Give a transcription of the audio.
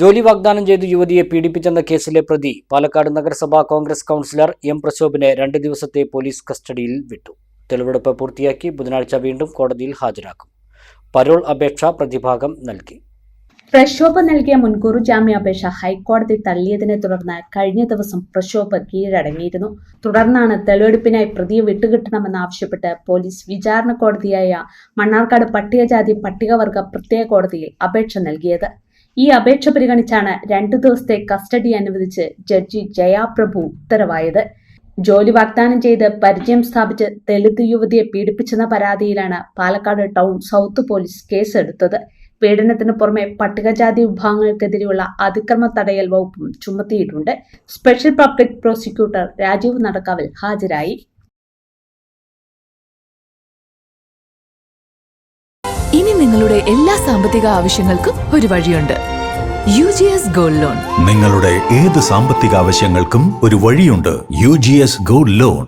ജോലി വാഗ്ദാനം ചെയ്ത് യുവതിയെ പീഡിപ്പിച്ചെന്ന കേസിലെ പ്രതി പാലക്കാട് നഗരസഭാ കോൺഗ്രസ് കൗൺസിലർ എം പ്രശോഭിനെ 2 ദിവസത്തെ പോലീസ് കസ്റ്റഡിയിൽ വിട്ടു. തെളിവെടുപ്പ് പൂർത്തിയാക്കി ബുധനാഴ്ച വീണ്ടും കോടതിയിൽ ഹാജരാക്കും. പരോൾ അപേക്ഷ പ്രതിഭാഗം നൽകി. പ്രശോഭ് നൽകിയ മുൻകൂർ ജാമ്യാപേക്ഷ ഹൈക്കോടതി തള്ളിയതിനെ തുടർന്ന് കഴിഞ്ഞ ദിവസം പ്രശോഭ് കീഴടങ്ങിയിരുന്നു. തുടർന്നാണ് തെളിവെടുപ്പിനായി പ്രതിയെ വിട്ടുകിട്ടണമെന്നാവശ്യപ്പെട്ട് പോലീസ് വിചാരണ കോടതിയായ മണ്ണാർക്കാട് പട്ടികജാതി പട്ടികവർഗ പ്രത്യേക കോടതിയിൽ അപേക്ഷ നൽകിയത്. ഈ അപേക്ഷ പരിഗണിച്ചാണ് 2 ദിവസത്തെ കസ്റ്റഡി അനുവദിച്ച് ജഡ്ജി ജയാപ്രഭു ഉത്തരവായത്. ജോലി വാഗ്ദാനം ചെയ്ത് പരിചയം സ്ഥാപിച്ച് ദളിത് യുവതിയെ പീഡിപ്പിച്ചെന്ന പരാതിയിലാണ് പാലക്കാട് ടൗൺ സൗത്ത് പോലീസ് കേസെടുത്തത്. പീഡനത്തിന് പുറമെ പട്ടികജാതി വിഭാഗങ്ങൾക്കെതിരെയുള്ള അതിക്രമ തടയൽ വകുപ്പും ചുമത്തിയിട്ടുണ്ട്. സ്പെഷ്യൽ പബ്ലിക് പ്രോസിക്യൂട്ടർ രാജീവ് നടക്കാവിൽ ഹാജരായി. ഇനി നിങ്ങളുടെ എല്ലാ സാമ്പത്തിക ആവശ്യങ്ങൾക്കും ഒരു വഴിയുണ്ട്. UGS gold loan. നിങ്ങളുടെ ഏത് സാമ്പത്തിക ആവശ്യങ്ങൾക്കും ഒരു വഴിയുണ്ട്. UGS gold loan.